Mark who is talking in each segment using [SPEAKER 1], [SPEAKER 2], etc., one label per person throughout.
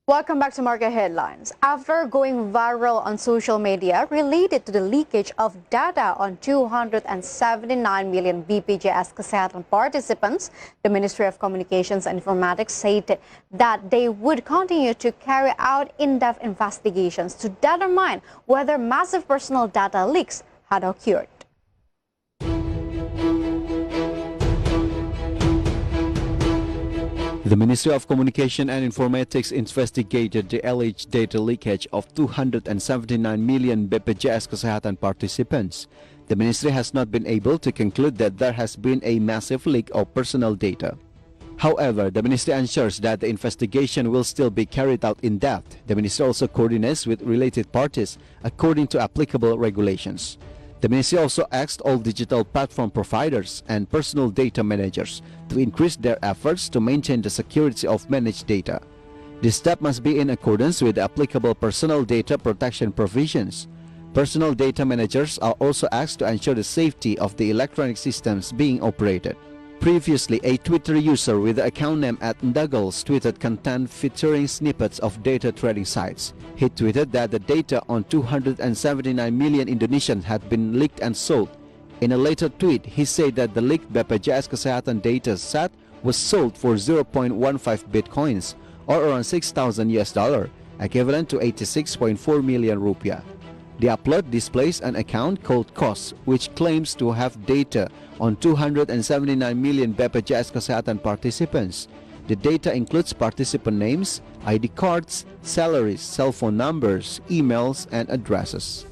[SPEAKER 1] Welcome back to Market Headlines. After going viral on social media related to the leakage of data on 279 million BPJS Kesehatan participants, the Ministry of Communications and Informatics said that they would continue to carry out in-depth investigations to determine whether massive personal data leaks had occurred.
[SPEAKER 2] The Ministry of Communication and Informatics investigated the alleged data leakage of 279 million BPJS Kesehatan participants. The ministry has not been able to conclude that there has been a massive leak of personal data. However, the ministry ensures that the investigation will still be carried out in depth. The ministry also coordinates with related parties according to applicable regulations. The ministry also asked all digital platform providers and personal data managers to increase their efforts to maintain the security of managed data. This step must be in accordance with the applicable personal data protection provisions. Personal data managers are also asked to ensure the safety of the electronic systems being operated. Previously, a Twitter user with the account name @Ndagals tweeted content featuring snippets of data trading sites. He tweeted that the data on 279 million Indonesians had been leaked and sold. In a later tweet, he said that the leaked BPJS Kesehatan data set was sold for 0.15 Bitcoins, or around 6,000 US dollar, equivalent to 86.4 million rupiah. The upload displays an account called COS, which claims to have data on 279 million BPJS Kesehatan participants. The data includes participant names, ID cards, salaries, cell phone numbers, emails, and addresses.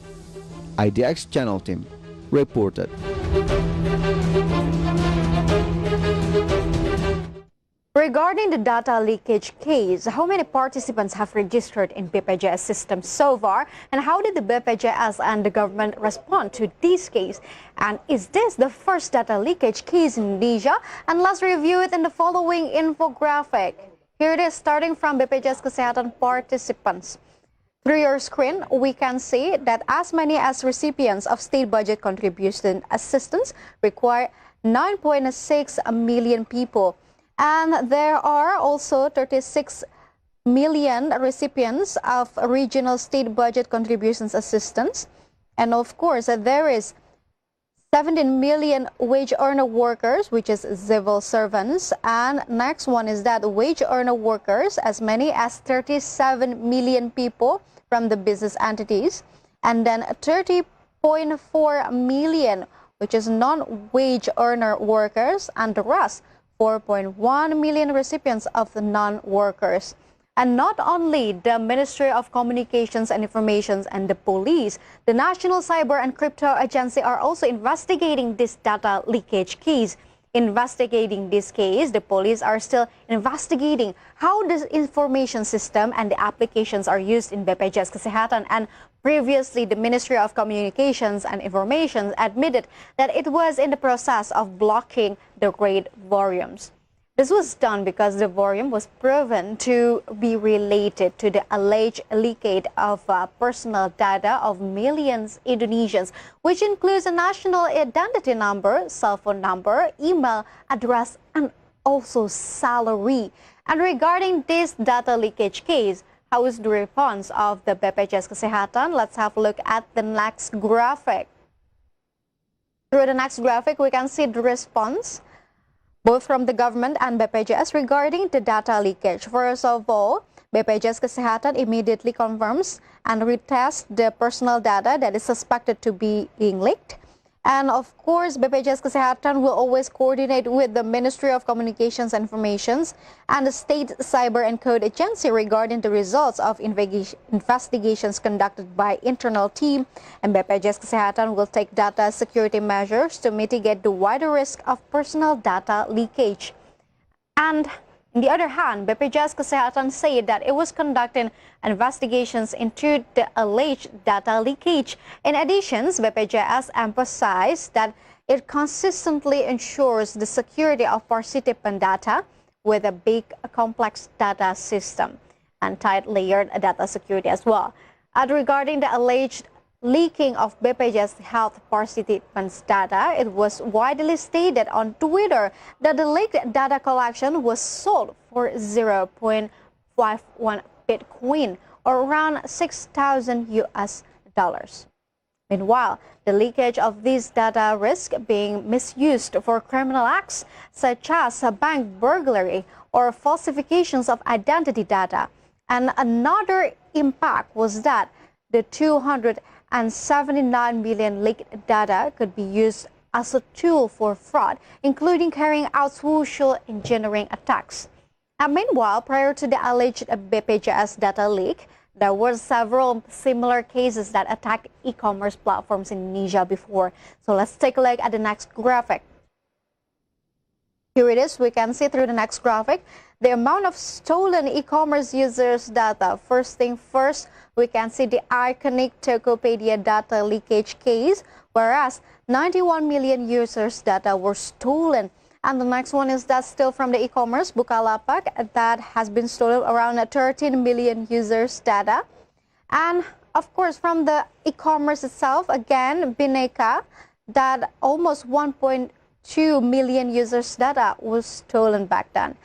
[SPEAKER 2] IDX Channel Team reported.
[SPEAKER 1] Regarding the data leakage case, how many participants have registered in BPJS system so far, and how did the BPJS and the government respond to this case? And is this the first data leakage case in Indonesia? And let's review it in the following infographic. Here it is, starting from BPJS Kesehatan participants. Through your screen, we can see that as many as recipients of state budget contribution assistance require 9.6 million people. And there are also 36 million recipients of regional state budget contributions assistance. And of course, there is 17 million wage earner workers, which is civil servants. And next one is that wage earner workers, as many as 37 million people from the business entities. And then 30.4 million, which is non-wage earner workers, and the rest 4.1 million recipients of the non-workers. And not only the Ministry of Communications and Information and the police, the National Cyber and Crypto Agency are also investigating this data leakage case. Investigating this case, the police are still investigating how the information system and the applications are used in BPJS Kesehatan. And previously, the Ministry of Communications and Information admitted that it was in the process of blocking the raid volumes. This was done because the volume was proven to be related to the alleged leakage of personal data of millions Indonesians, which includes a national identity number, cell phone number, email address, and also salary. And regarding this data leakage case, how is the response of the BPJS Kesehatan? Let's have a look at the next graphic. Through the next graphic, we can see the response both from the government and BPJS regarding the data leakage. First of all, BPJS Kesehatan immediately confirms and retests the personal data that is suspected to be being leaked. And of course, BPJS Kesehatan will always coordinate with the Ministry of Communications and Information and the State Cyber and Code Agency regarding the results of investigations conducted by internal team. And BPJS Kesehatan will take data security measures to mitigate the wider risk of personal data leakage. And on the other hand, BPJS Kesehatan said that it was conducting investigations into the alleged data leakage. In addition, BPJS emphasized that it consistently ensures the security of participant data with a big, complex data system and tight layered data security as well. And regarding the alleged leaking of BPJS Health participants' data, it was widely stated on Twitter that the leaked data collection was sold for 0.51 Bitcoin, or around 6,000 US dollars. Meanwhile, the leakage of these data risk being misused for criminal acts such as bank burglary or falsifications of identity data. And another impact was that the 279 million leaked data could be used as a tool for fraud, including carrying out social engineering attacks. And meanwhile, prior to the alleged BPJS data leak, there were several similar cases that attacked e-commerce platforms in Indonesia before. So let's take a look at the next graphic. Here it is. We can see through the next graphic the amount of stolen e-commerce users' data. First thing first, we can see the iconic Tokopedia data leakage case, whereas 91 million users' data were stolen. And the next one is that still from the e-commerce, Bukalapak, that has been stolen around 13 million users' data. And of course, from the e-commerce itself, again, Bhinneka, that almost 1.2 million users' data was stolen back then.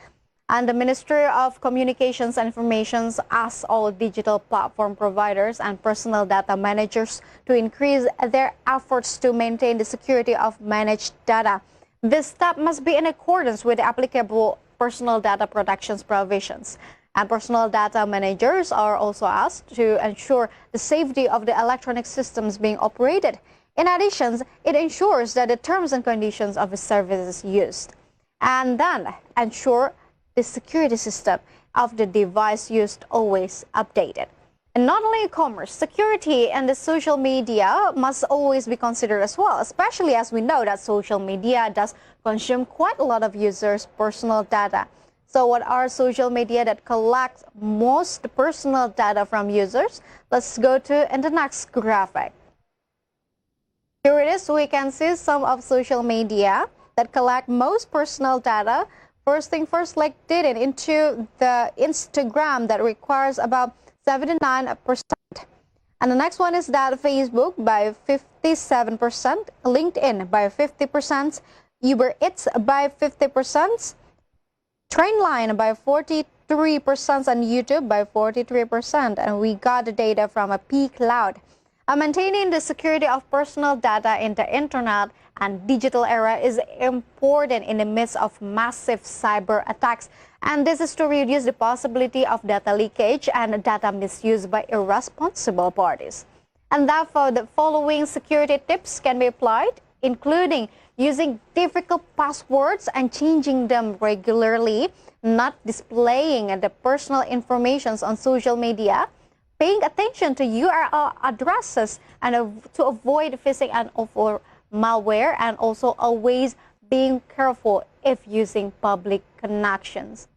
[SPEAKER 1] And the Ministry of Communications and Information asked all digital platform providers and personal data managers to increase their efforts to maintain the security of managed data. This step must be in accordance with the applicable personal data protections provisions. And personal data managers are also asked to ensure the safety of the electronic systems being operated. In addition, it ensures that the terms and conditions of the services used. And then ensure the security system of the device used always updated. And not only e-commerce, security and the social media must always be considered as well, especially as we know that social media does consume quite a lot of users' personal data. So what are social media that collect most personal data from users? Let's go to in the next graphic. Here it is. We can see some of social media that collect most personal data. First thing first, like did into the Instagram that requires about 79%. And the next one is that Facebook by 57%, LinkedIn by 50%, Uber Eats by 50%, Trainline by 43%, and YouTube by 43%. And we got the data from a pCloud. Maintaining the security of personal data in the internet and digital era is important in the midst of massive cyber attacks. And this is to reduce the possibility of data leakage and data misuse by irresponsible parties. And therefore, the following security tips can be applied, including using difficult passwords and changing them regularly, not displaying the personal information on social media, paying attention to URL addresses and to avoid phishing and or malware, and also always being careful if using public connections.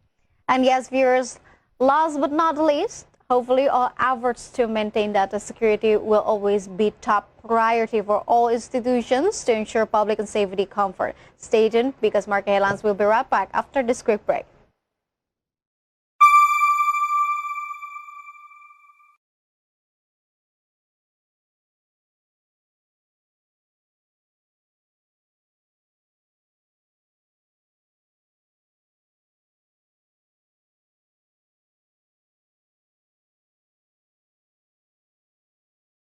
[SPEAKER 1] And yes, viewers, last but not least, hopefully all efforts to maintain data security will always be top priority for all institutions to ensure public and safety comfort. Stay tuned because Market Headlines will be right back after this quick break.